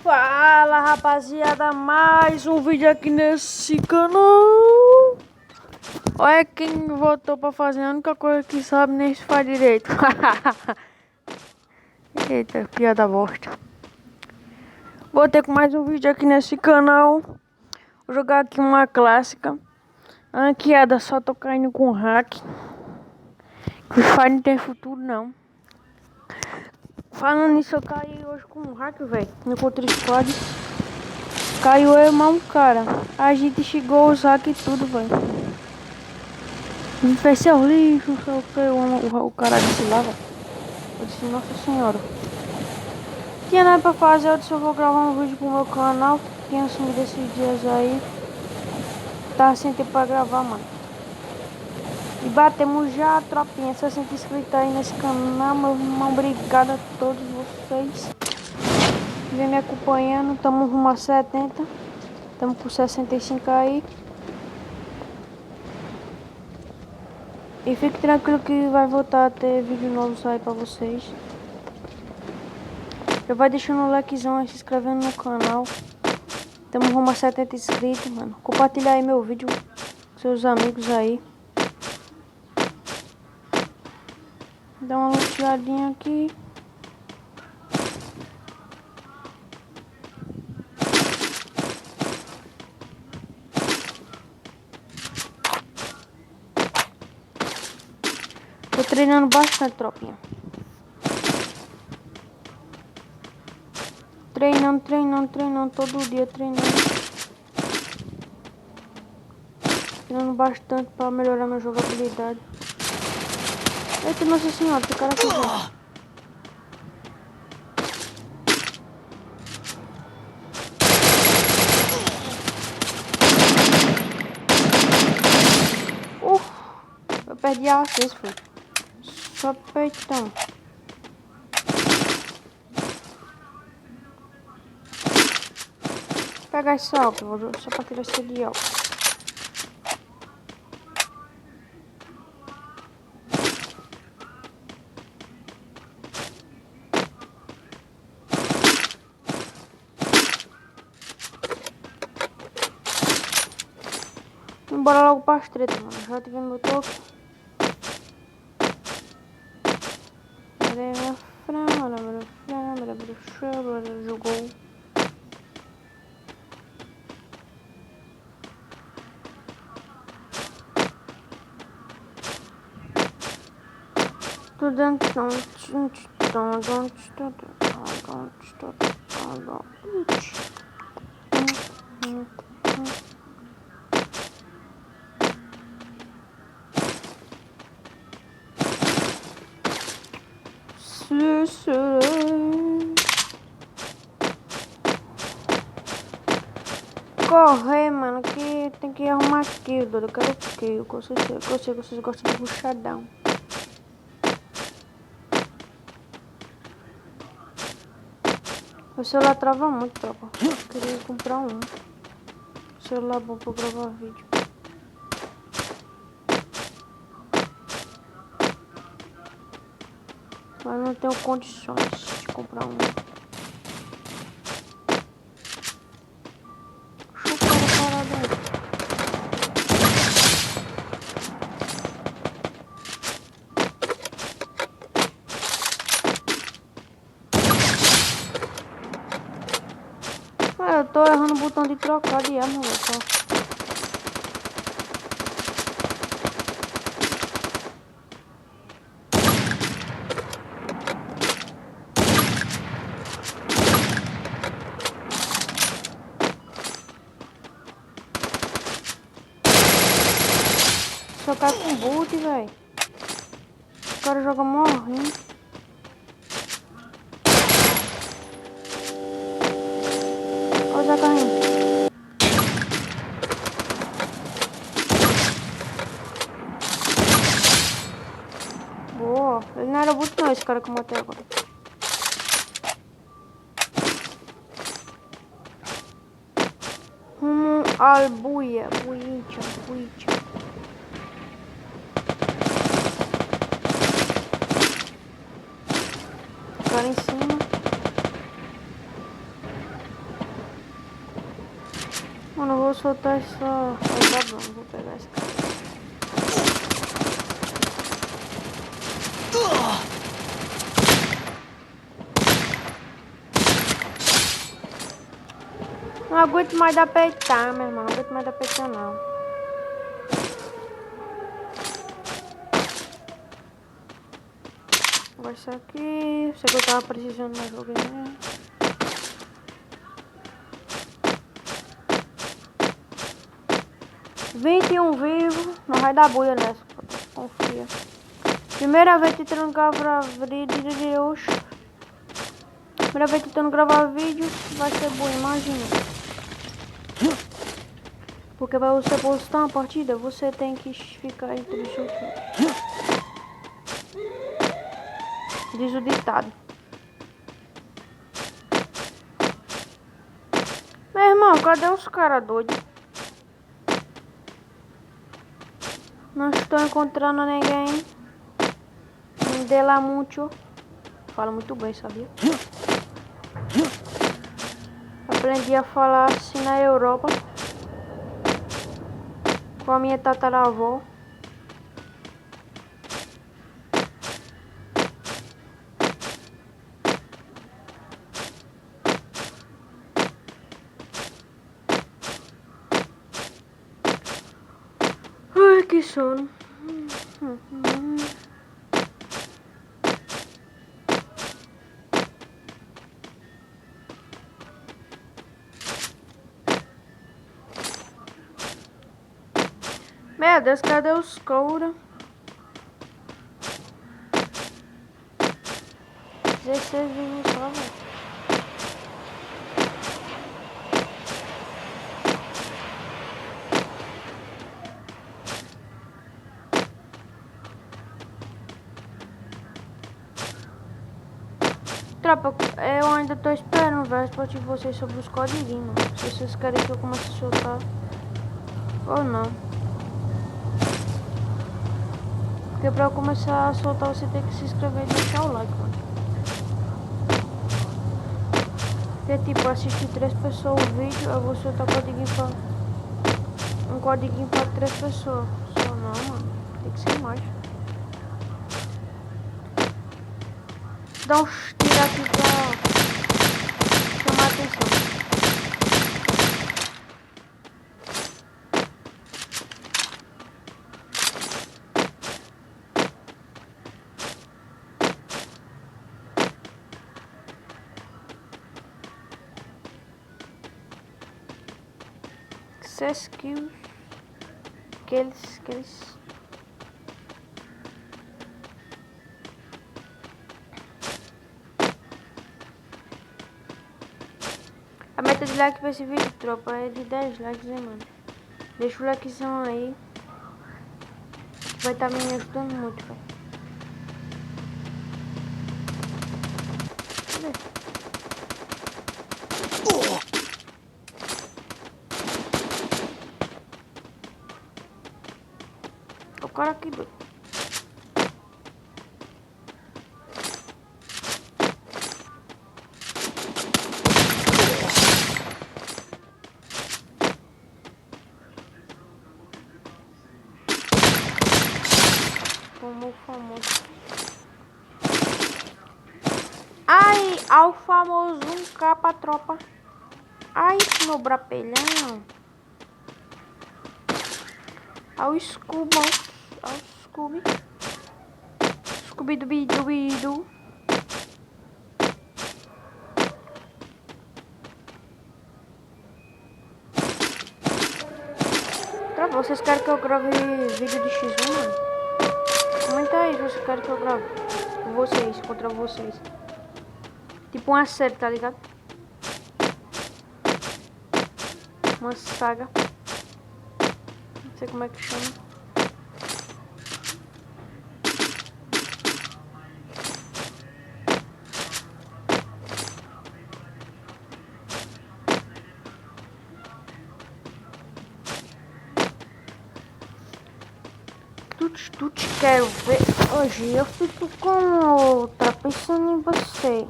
Fala, rapaziada, mais um vídeo aqui nesse canal. Olha quem voltou pra fazer a única coisa que sabe nem se faz direito. Eita, piada bosta. Voltei com mais um vídeo aqui nesse canal. Vou jogar aqui uma clássica. Ranqueada, só tô caindo com hack. Que o Fire não tem futuro não. Falando nisso, eu caí hoje com um hack, velho. No Contra Squad. Caiu eu e mais um cara. A gente chegou a usar aqui tudo, velho. Vai ser o lixo, não sei o que. O cara disse lá, velho. Eu disse, nossa senhora. Tinha nada pra fazer, eu disse, eu vou gravar um vídeo pro meu canal. Tinha sumido esses dias aí. Tava sem tempo pra gravar, mano. E batemos já, tropinha. 60 inscritos aí nesse canal, meu irmão. Obrigado a todos vocês. Vem me acompanhando, tamo rumo a 70. Tamo com 65 aí. E fique tranquilo que vai voltar a ter vídeo novo aí pra vocês. Já vai deixando o likezão aí, se inscrevendo no canal. Tamo rumo a 70 inscritos, mano. Compartilha aí meu vídeo com seus amigos aí. Dá uma luteadinha aqui. Tô treinando bastante, tropinha. Treinando todo dia, treinando bastante pra melhorar minha jogabilidade. Eita, nossa senhora, tem cara aqui já. Eu perdi a vez, foi. Só peitão. Vou pegar esse álcool, só pra tirar esse de álcool. Bora logo para as tretas, mano. Já tivemos meu toque. Jogou. Correr, mano, que tem que arrumar kill, doido. Eu quero kill, eu sei que vocês gostam de rushadão. O celular trava muito, tropa. Eu queria comprar um celular bom pra gravar vídeo. Mas não tenho condições de comprar um. Eu tô errando o botão de trocar de arma, velho. Só tá com boot, velho. O cara joga morrendo. Olha o Zé caindo. Boa. Ele não era boot não, esse cara que eu matei agora. Albuia. Buicha. Cara em cima. Mano, eu vou soltar essa... Tá bom, vou pegar esse cara. Não aguento mais dar peitar, meu irmão. Não aguento mais dar peitar, não. Agora isso aqui... Sei que eu tava precisando mais jogo, né? vivo. Não vai dar bolha nessa. Confia. Primeira vez tentando gravar vídeo. Primeira vez tentando gravar vídeo. Vai ser bom, imagina. Porque para você postar uma partida, você tem que ficar entre os outros. Diz o ditado. Meu irmão, cadê os caras doidos? Não estou encontrando ninguém. Me dê lá muito. Fala muito bem, sabia? Aprendi a falar assim na Europa. Com a minha tataravó. Ai, que sono. Meu Deus, cadê os coura? 16 vivos só, velho. Tropa, eu ainda tô esperando, velho, resposta de vocês sobre os codiguinhos, mano. Se vocês querem que eu comece a soltar ou não. Porque pra eu começar a soltar, você tem que se inscrever e deixar o like, mano. Porque, tipo, assistir 3 pessoas o vídeo, eu vou soltar codiguinho pra... um codiguinho pra 3 pessoas. Só não, mano. Tem que ser mais. Dá uns tiros aqui pra chamar a atenção. Success kills. Aqueles. A meta de like pra esse vídeo, tropa, é de 10 likes, hein, mano. Deixa o likezão aí. Vai estar me ajudando muito, velho. O cara aqui doido. Como famoso. Ai, ao famoso 1K pra tropa. Ai, meu brapelhão. Ao Scooby. Ao Scooby. Scooby-Dooby-Dooby-Doo. Tropa, vocês querem que eu grave vídeo de X1, mano? Comenta aí se vocês querem que eu grave com vocês, contra vocês. Tipo uma série, tá ligado? Uma saga. Não sei como é que chama. Tuts, quero ver. Hoje eu fico com outra, pensando em você.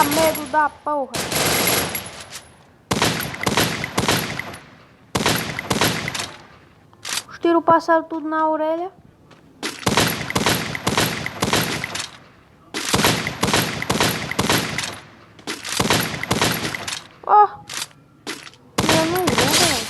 Ah, medo da porra. Os tiros passaram tudo na orelha. Ó. Eu não vou, velho.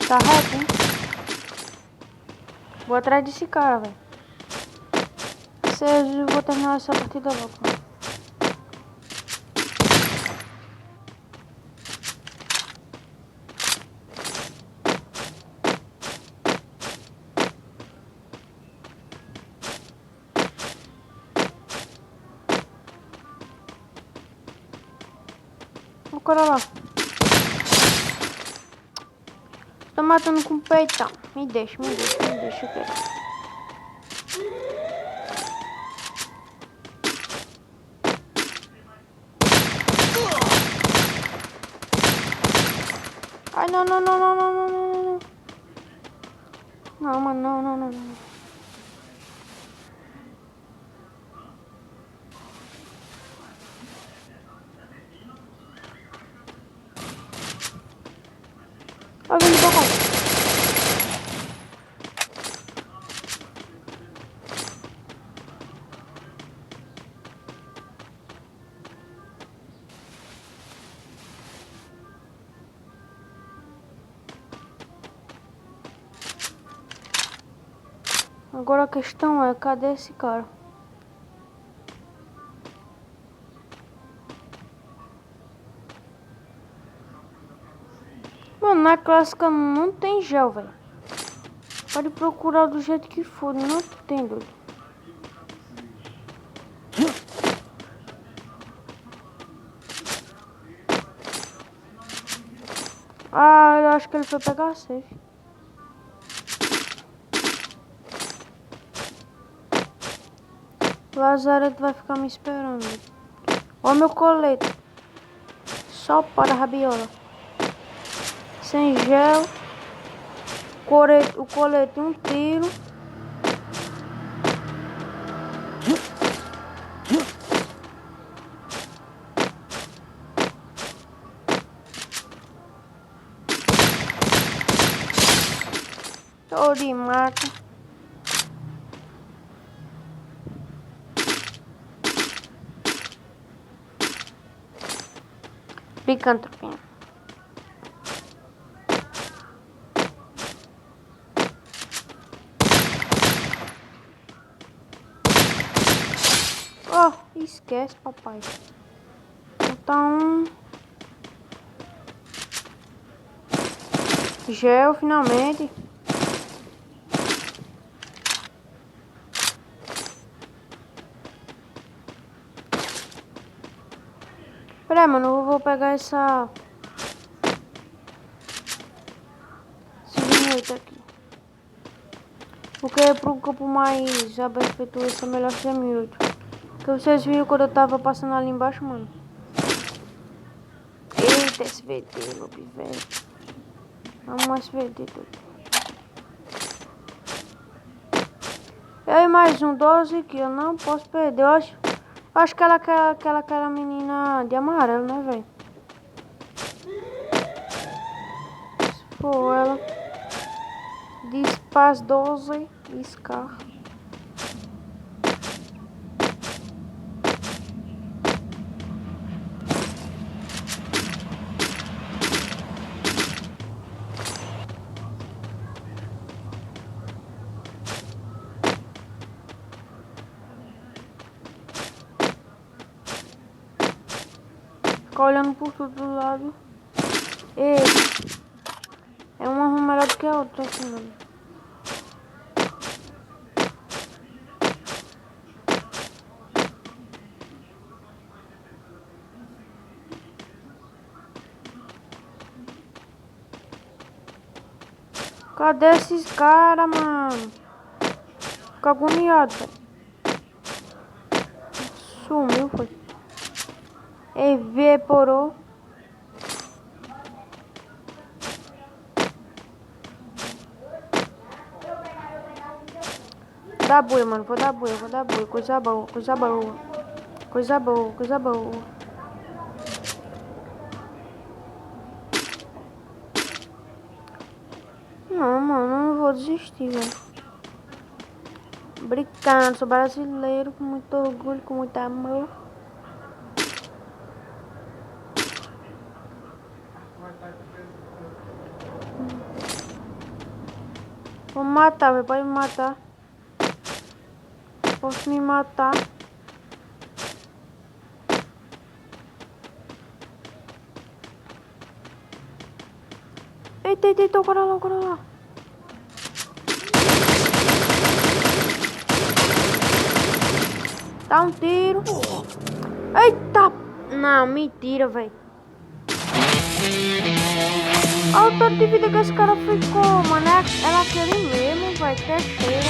Tá reto, hein? Vou atrás desse cara, velho. Eu vou terminar essa partida logo. O cara lá. Tô matando com peitão. Me deixa, eu quero. Ai, não. Não, mano, não. Vai vir do balcão. Agora a questão é, cadê esse cara? Mano, na clássica não tem gel, velho. Pode procurar do jeito que for, não tem, doido. Ah, eu acho que ele foi pegar a safe. Lazarento vai ficar me esperando. Ó meu colete. Só para a rabiola. Sem gel. O colete, um tiro. Tô de mata. Picantropinha. Oh, esquece, papai. Então... Gel, finalmente. Pera aí, mano, eu vou pegar essa... Esse vinheta aqui. Porque pro campo mais aberto, esse é melhor ser 1008. Porque vocês viram quando eu tava passando ali embaixo, mano. Eita, SVD, lobo velho. Vamos SVD tudo. E aí, mais um 12 que eu não posso perder. Eu acho que aquela menina de amarelo, né, velho? Se for ela. Dispaz 12, Scar. Ficar olhando por todo lado. Ei, é uma arma melhor do que a outra, assim, mano. Cadê esses caras, mano? Fico agoniado, velho. Sumiu, foi. Evaporou. dar buia, mano. Vou dar buia. Coisa boa, coisa boa. Coisa boa, coisa boa. Não, mano, não vou desistir, velho. Brincando, sou brasileiro com muito orgulho, com muito amor. Vou me matar, velho. Pode me matar. Posso me matar. Eita, o cara lá. Dá um tiro. Eita! Não, mentira, velho. Olha o tanto de vida que esse cara ficou, mano. Era aquele mesmo, velho. Terceiro.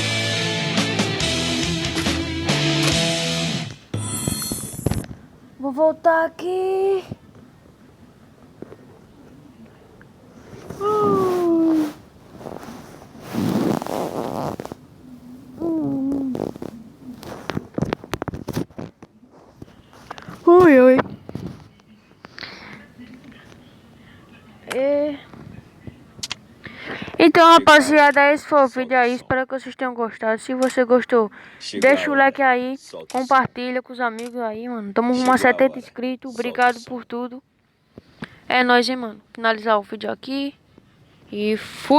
Vou voltar aqui. Oi. Então, rapaziada, esse foi o vídeo aí. Espero que vocês tenham gostado. Se você gostou, deixa o like aí. Compartilha com os amigos aí, mano. Tamo com umas 70 inscritos. Obrigado por tudo. É nóis, hein, mano. Finalizar o vídeo aqui. E fui.